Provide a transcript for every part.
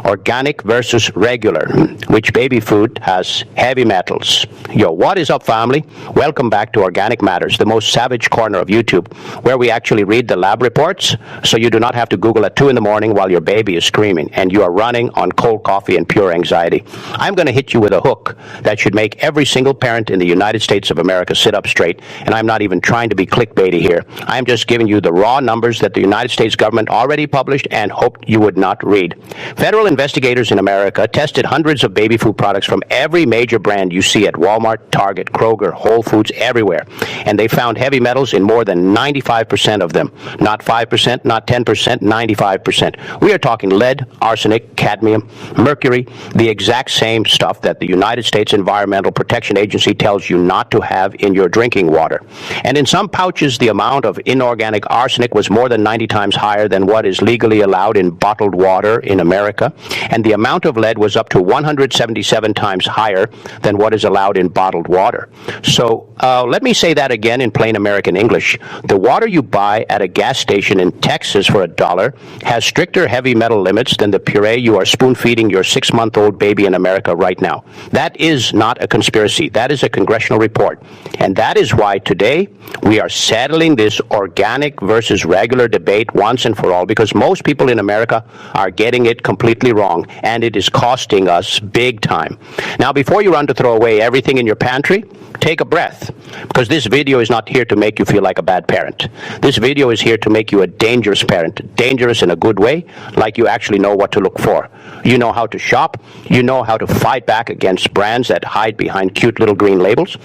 Organic versus regular. Which baby food has heavy metals? Yo, what is up, family? Welcome back to Organic Matters, the most savage corner of YouTube, where we actually read the lab reports so you do not have to Google at 2 in the morning while your baby is screaming and you are running on cold coffee and pure anxiety. I'm going to hit you with a hook that should make every single parent in the United States of America sit up straight, and I'm not even trying to be clickbaity here. I'm just giving you the raw numbers that the United States government already published and hoped you would not read. Federal investigators in America tested hundreds of baby food products from every major brand you see at Walmart, Target, Kroger, Whole Foods, everywhere. And they found heavy metals in more than 95% of them. Not 5%, not 10%, 95%. We are talking lead, arsenic, cadmium, mercury, the exact same stuff that the United States Environmental Protection Agency tells you not to have in your drinking water. And in some pouches, the amount of inorganic arsenic was more than 90 times higher than what is legally allowed in bottled water in America. And the amount of lead was up to 177 times higher than what is allowed in bottled water. So let me say that again in plain American English. The water you buy at a gas station in Texas for $1 has stricter heavy metal limits than the puree you are spoon-feeding your 6-month-old baby in America right now. That is not a conspiracy. That is a Congressional Report. And that is why today we are settling this organic versus regular debate once and for all, because most people in America are getting it completely wrong, and it is costing us big time. Now, before you run to throw away everything in your pantry, take a breath, because this video is not here to make you feel like a bad parent. This video is here to make you a dangerous parent, dangerous in a good way, like you actually know what to look for. You know how to shop. You know how to fight back against brands that hide behind cute little green labels.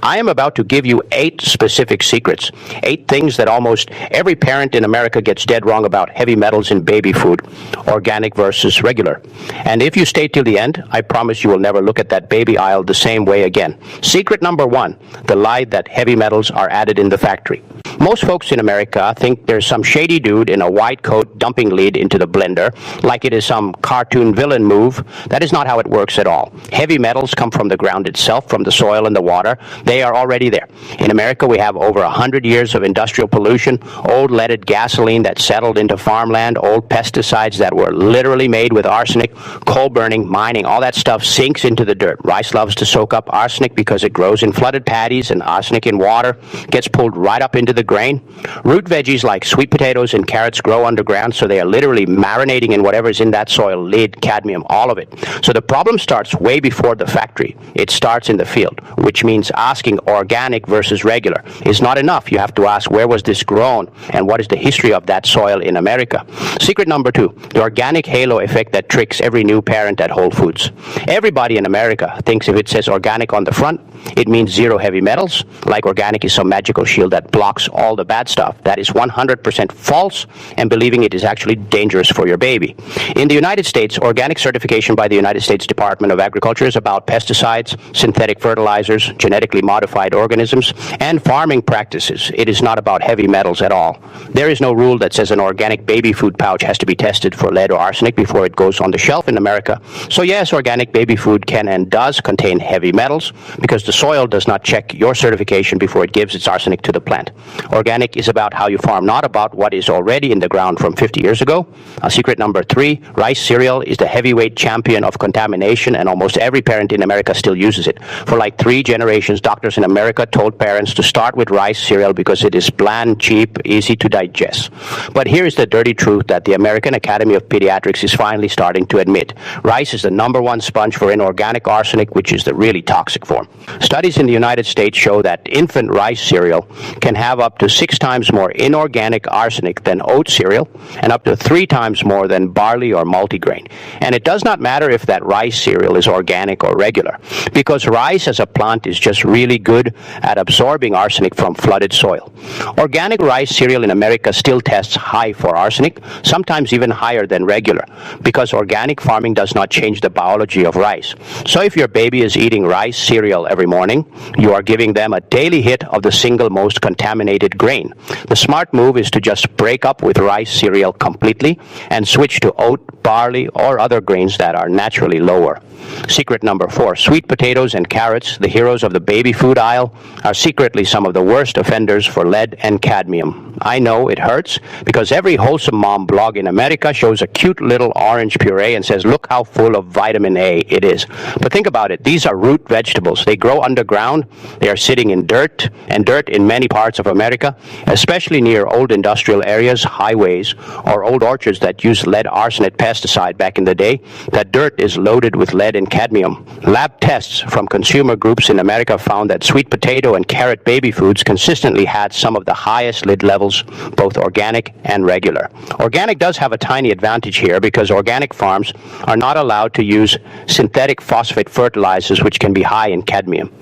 I am about to give you 8 specific secrets, 8 things that almost every parent in America gets dead wrong about heavy metals in baby food, organic versus regular. And if you stay till the end, I promise you will never look at that baby aisle the same way again. Secret number 1, the lie that heavy metals are added in the factory. Most folks in America think there's some shady dude in a white coat dumping lead into the blender like it is some cartoon villain move. That is not how it works at all. Heavy metals come from the ground itself, from the soil and the water. They are already there. In America, we have over 100 years of industrial pollution, old leaded gasoline that settled into farmland, old pesticides that were literally made with arsenic, coal burning, mining, all that stuff sinks into the dirt. Rice loves to soak up arsenic because it grows in flooded paddies, and arsenic in water gets pulled right up into the grain. Root veggies like sweet potatoes and carrots grow underground, so they are literally marinating in whatever's in that soil, lead, cadmium, all of it. So the problem starts way before the factory. It starts in the field, which means asking organic versus regular is not enough. You have to ask, where was this grown and what is the history of that soil in America? Secret number 2, the organic halo effect that tricks every new parent at Whole Foods. Everybody in America thinks if it says organic on the front, it means zero heavy metals, like organic is some magical shield that blocks all the bad stuff. That is 100% false, and believing it is actually dangerous for your baby. In the United States, organic certification by the United States Department of Agriculture is about pesticides, synthetic fertilizers, genetically modified organisms, and farming practices. It is not about heavy metals at all. There is no rule that says an organic baby food pouch has to be tested for lead or arsenic before it goes on the shelf in America. So yes, organic baby food can and does contain heavy metals, because the soil does not check your certification before it gives its arsenic to the plant. Organic is about how you farm, not about what is already in the ground from 50 years ago. Secret number 3, rice cereal is the heavyweight champion of contamination, and almost every parent in America still uses it. For like 3 generations, doctors in America told parents to start with rice cereal because it is bland, cheap, easy to digest. But here is the dirty truth that the American Academy of Pediatrics is finally starting to admit. Rice is the #1 sponge for inorganic arsenic, which is the really toxic form. Studies in the United States show that infant rice cereal can have up to 6 times more inorganic arsenic than oat cereal, and up to 3 times more than barley or multigrain. And it does not matter if that rice cereal is organic or regular, because rice as a plant is just really good at absorbing arsenic from flooded soil. Organic rice cereal in America still tests high for arsenic, sometimes even higher than regular, because organic farming does not change the biology of rice. So if your baby is eating rice cereal every morning, you are giving them a daily hit of the single most contaminated grain. The smart move is to just break up with rice cereal completely and switch to oat, barley, or other grains that are naturally lower. Secret number 4, sweet potatoes and carrots, the heroes of the baby food aisle, are secretly some of the worst offenders for lead and cadmium. I know it hurts, because every wholesome mom blog in America shows a cute little orange puree puree and says, look how full of vitamin A it is. But think about it. These are root vegetables. They grow underground. They are sitting in dirt, and dirt in many parts of America, especially near old industrial areas, highways, or old orchards that use lead arsenate pesticide back in the day. That dirt is loaded with lead and cadmium. Lab tests from consumer groups in America found that sweet potato and carrot baby foods consistently had some of the highest lead levels, both organic and regular. Organic does have a tiny advantage here because organic farms are not allowed to use synthetic phosphate fertilizers, which can be high in cadmium.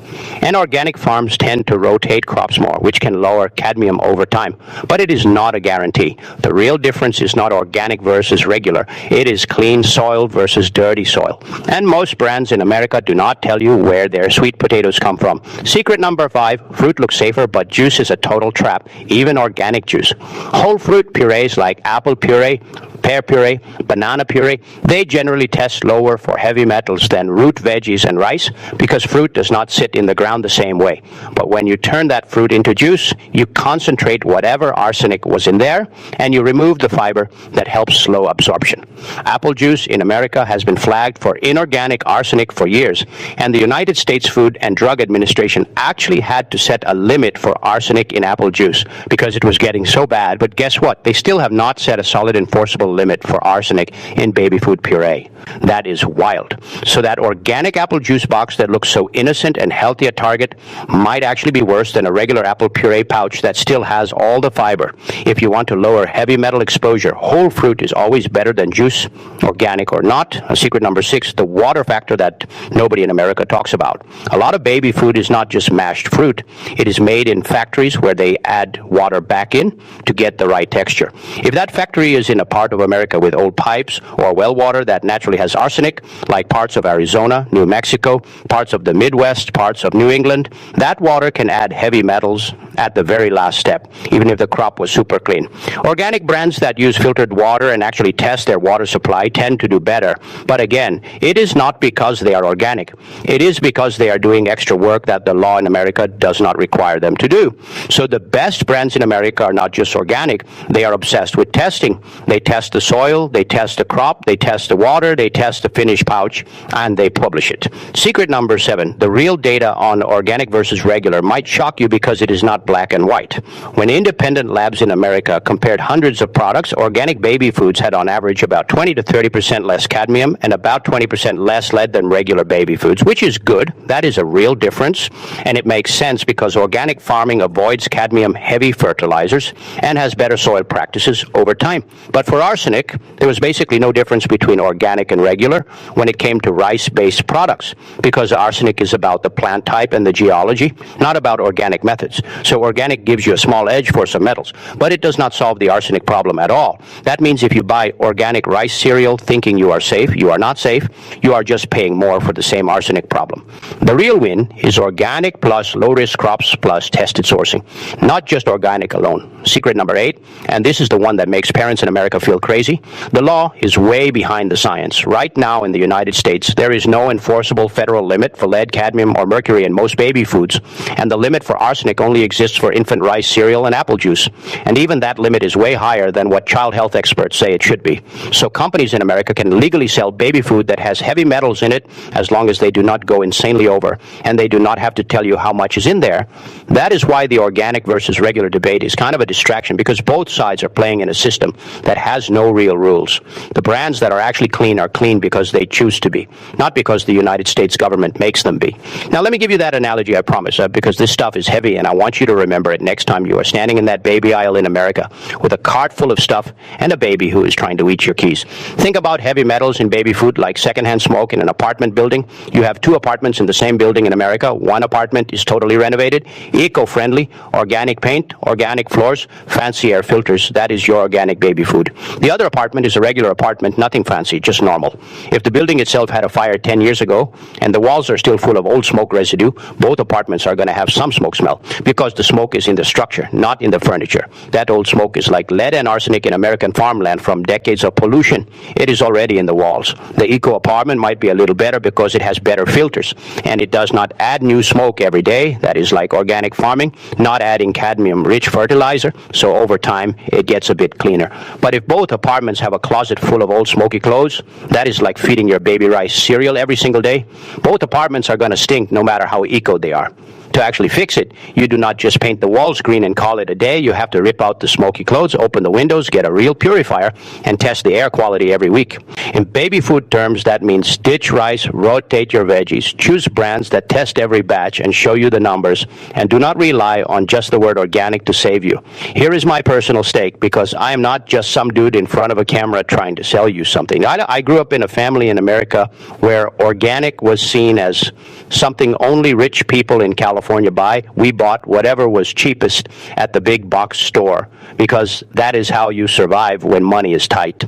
And organic farms tend to rotate crops more, which can lower cadmium over time. But it is not a guarantee. The real difference is not organic versus regular. It is clean soil versus dirty soil. And most brands in America do not tell you where their sweet potatoes come from. Secret number 5, fruit looks safer, but juice is a total trap, even organic juice. Whole fruit purees like apple puree, pear puree, banana puree, they generally test lower for heavy metals than root veggies and rice because fruit does not sit in the ground the same way. But when you turn that fruit into juice, you concentrate whatever arsenic was in there and you remove the fiber that helps slow absorption. Apple juice in America has been flagged for inorganic arsenic for years, and the United States Food and Drug Administration actually had to set a limit for arsenic in apple juice because it was getting so bad. But guess what? They still have not set a solid enforceable limit for arsenic in baby food puree. That is wild. So that organic apple juice box that looks so innocent and healthy at Target might actually be worse than a regular apple puree pouch that still has all the fiber. If you want to lower heavy metal exposure, whole fruit is always better than juice, organic or not. Secret number 6, the water factor that nobody in America talks about. A lot of baby food is not just mashed fruit. It is made in factories where they add water back in to get the right texture. If that factory is in a part of America with old pipes or well water that naturally has arsenic, like parts of Arizona, New Mexico, parts of the Midwest, parts of New England, that water can add heavy metals at the very last step, even if the crop was super clean. Organic brands that use filtered water and actually test their water supply tend to do better. But again, it is not because they are organic. It is because they are doing extra work that the law in America does not require them to do. So the best brands in America are not just organic. They are obsessed with testing. They test the soil, they test the crop, they test the water, they test the finished pouch, and they publish it. Secret number 7, the real data on organic versus regular might shock you because it is not black and white. When independent labs in America compared hundreds of products, organic baby foods had on average about 20 to 30% less cadmium and about 20% less lead than regular baby foods, which is good. That is a real difference, and it makes sense because organic farming avoids cadmium-heavy fertilizers and has better soil practices over time. But for arsenic, there was basically no difference between organic and regular when it came to rice-based products because arsenic is about the plant type and the geology, not about organic methods. So organic gives you a small edge for some metals, but it does not solve the arsenic problem at all. That means if you buy organic rice cereal thinking you are safe, you are not safe. You are just paying more for the same arsenic problem. The real win is organic plus low-risk crops plus tested sourcing, not just organic alone. Secret number 8, and this is the one that makes parents in America feel crazy. The law is way behind the science. Right now in the United States, there is no enforceable federal limit for lead, cadmium, or mercury in most baby foods, and the limit for arsenic only exists for infant rice cereal and apple juice. And even that limit is way higher than what child health experts say it should be. So companies in America can legally sell baby food that has heavy metals in it as long as they do not go insanely over, and they do not have to tell you how much is in there. That is why the organic versus regular debate is kind of a distraction, because both sides are playing in a system that has no real rules. The brands that are actually clean are clean because they choose to be, not because the United States government makes them be. Now let me give you that analogy, I promise, because this stuff is heavy and I want you to remember it next time you are standing in that baby aisle in America with a cart full of stuff and a baby who is trying to eat your keys. Think about heavy metals in baby food like secondhand smoke in an apartment building. You have 2 apartments in the same building in America. One apartment is totally renovated, eco-friendly, organic paint, organic floors, fancy air filters. That is your organic baby food. The other apartment is a regular apartment, nothing fancy, just normal. If the building itself had a fire 10 years ago and the walls are still full of old smoke residue, both apartments are going to have some smoke smell because the smoke is in the structure, not in the furniture. That old smoke is like lead and arsenic in American farmland from decades of pollution. It is already in the walls. The eco apartment might be a little better because it has better filters, and it does not add new smoke every day. That is like organic farming, not adding cadmium-rich fertilizer, so over time it gets a bit cleaner. But if both apartments have a closet full of old smoky clothes, that is like feeding your baby rice cereal every single day. Both apartments are going to stink no matter how eco they are. To actually fix it, you do not just paint the walls green and call it a day. You have to rip out the smoky clothes, open the windows, get a real purifier, and test the air quality every week. In baby food terms, that means ditch rice, rotate your veggies, choose brands that test every batch and show you the numbers, and do not rely on just the word organic to save you. Here is my personal stake, because I am not just some dude in front of a camera trying to sell you something. I grew up in a family in America where organic was seen as something only rich people in California buy. We bought whatever was cheapest at the big box store because that is how you survive when money is tight.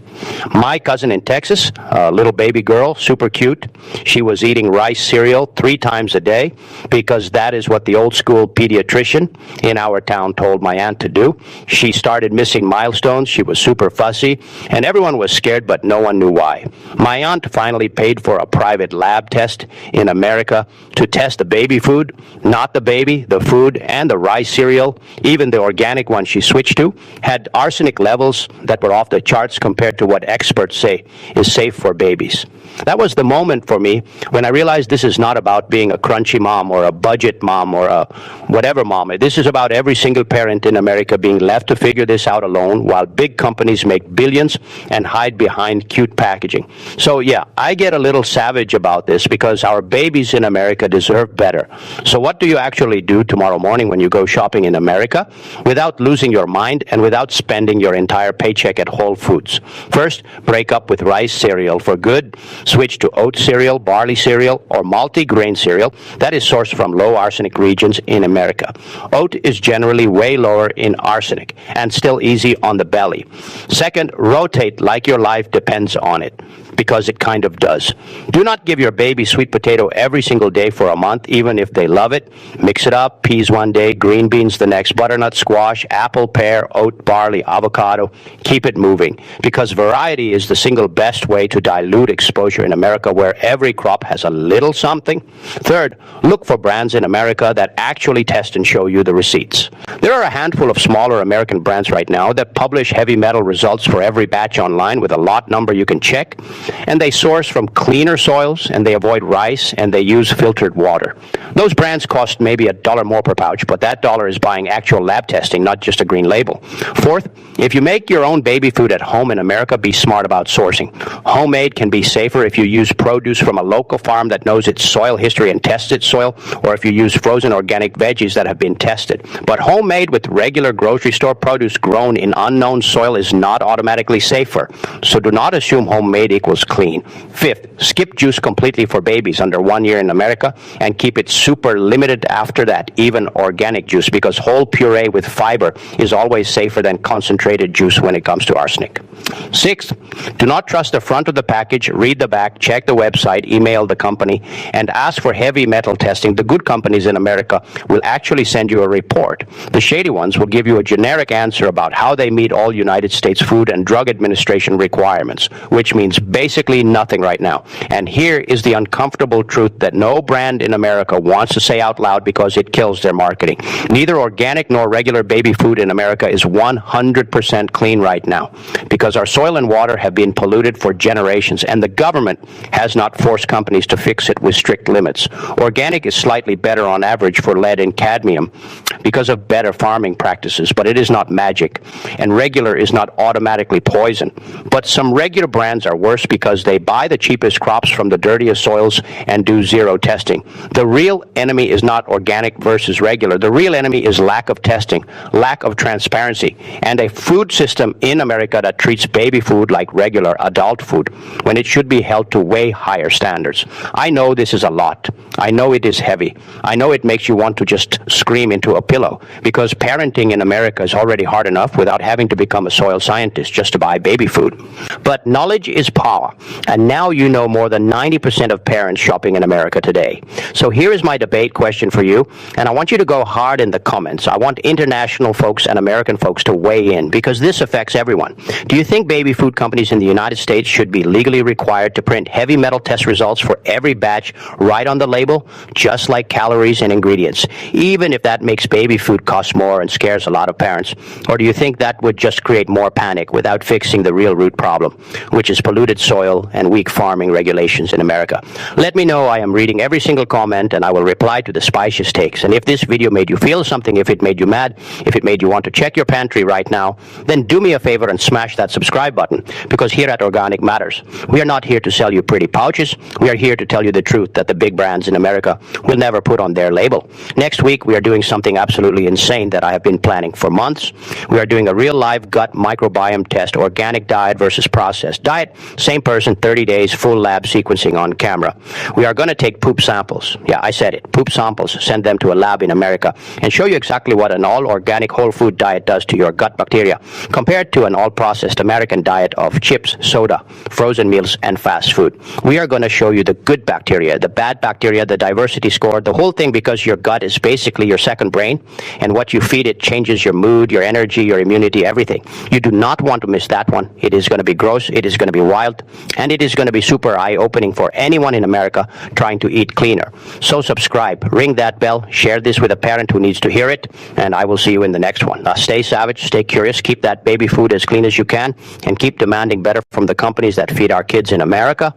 My cousin in Texas, a little baby girl, super cute, she was eating rice cereal 3 times a day because that is what the old school pediatrician in our town told my aunt to do. She started missing milestones. She was super fussy, and everyone was scared, but no one knew why. My aunt finally paid for a private lab test in America to test the baby food, not the baby, the food, and the rice cereal. Even the organic one she switched to had arsenic levels that were off the charts compared to what experts say is safe for babies. That was the moment for me when I realized this is not about being a crunchy mom or a budget mom or a whatever mom. This is about every single parent in America being left to figure this out alone while big companies make billions and hide behind cute packaging. So yeah, I get a little savage about this because our babies in America deserve better. So what do you actually do tomorrow morning when you go shopping in America without losing your mind and without spending your entire paycheck at Whole Foods? First, break up with rice cereal for good. Switch to oat cereal, barley cereal, or multi-grain cereal that is sourced from low arsenic regions in America. Oat is generally way lower in arsenic and still easy on the belly. Second, rotate like your life depends on it, because it kind of does. Do not give your baby sweet potato every single day for a month, even if they love it. Mix it up, peas one day, green beans the next, butternut squash, apple, pear, oat, barley, avocado. Keep it moving, because variety is the single best way to dilute exposure in America, where every crop has a little something. Third, look for brands in America that actually test and show you the receipts. There are a handful of smaller American brands right now that publish heavy metal results for every batch online with a lot number you can check. And they source from cleaner soils, and they avoid rice, and they use filtered water. Those brands cost maybe $1 more per pouch, but that dollar is buying actual lab testing, not just a green label. Fourth, if you make your own baby food at home in America, be smart about sourcing. Homemade can be safer if you use produce from a local farm that knows its soil history and tests its soil, or if you use frozen organic veggies that have been tested. But homemade with regular grocery store produce grown in unknown soil is not automatically safer. So do not assume homemade equals clean. Fifth, skip juice completely for babies under 1 year in America and keep it super limited after that, even organic juice, because whole puree with fiber is always safer than concentrated juice when it comes to arsenic. Sixth, do not trust the front of the package, read the back, check the website, email the company, and ask for heavy metal testing. The good companies in America will actually send you a report. The shady ones will give you a generic answer about how they meet all United States Food and Drug Administration requirements, which means basically nothing right now. And here is the uncomfortable truth that no brand in America wants to say out loud because it kills their marketing. Neither organic nor regular baby food in America is 100% clean right now, because our soil and water have been polluted for generations, and the government has not forced companies to fix it with strict limits. Organic is slightly better on average for lead and cadmium because of better farming practices, but it is not magic. And regular is not automatically poison. But some regular brands are worse because they buy the cheapest crops from the dirtiest soils and do zero testing. The real enemy is not organic versus regular. The real enemy is lack of testing, lack of transparency, and a food system in America that treats baby food like regular adult food when it should be held to way higher standards. I know this is a lot. I know it is heavy. I know it makes you want to just scream into a pillow, because parenting in America is already hard enough without having to become a soil scientist just to buy baby food. But knowledge is power. raw. And now you know more than 90% of parents shopping in America today. So here is my debate question for you, and I want you to go hard in the comments. I want international folks and American folks to weigh in, because this affects everyone. Do you think baby food companies in the United States should be legally required to print heavy metal test results for every batch right on the label, just like calories and ingredients, even if that makes baby food cost more and scares a lot of parents? Or do you think that would just create more panic without fixing the real root problem, which is polluted soil and weak farming regulations in America? Let me know. I am reading every single comment, and I will reply to the spiciest takes. And if this video made you feel something, if it made you mad, if it made you want to check your pantry right now, then do me a favor and smash that subscribe button, because here at Organic Matters, we are not here to sell you pretty pouches. We are here to tell you the truth that the big brands in America will never put on their label. Next week, we are doing something absolutely insane that I have been planning for months. We are doing a real live gut microbiome test, organic diet versus processed diet. Same person, 30 days, full lab sequencing on camera. We are going to take poop samples. Yeah, I said it. Poop samples, send them to a lab in America, and show you exactly what an all-organic whole food diet does to your gut bacteria compared to an all-processed American diet of chips, soda, frozen meals, and fast food. We are going to show you the good bacteria, the bad bacteria, the diversity score, the whole thing, because your gut is basically your second brain, and what you feed it changes your mood, your energy, your immunity, everything. You do not want to miss that one. It is going to be gross, it is going to be wild, and it is going to be super eye-opening for anyone in America trying to eat cleaner. So subscribe, ring that bell, share this with a parent who needs to hear it, and I will see you in the next one. Stay savage, stay curious, keep that baby food as clean as you can, and keep demanding better from the companies that feed our kids in America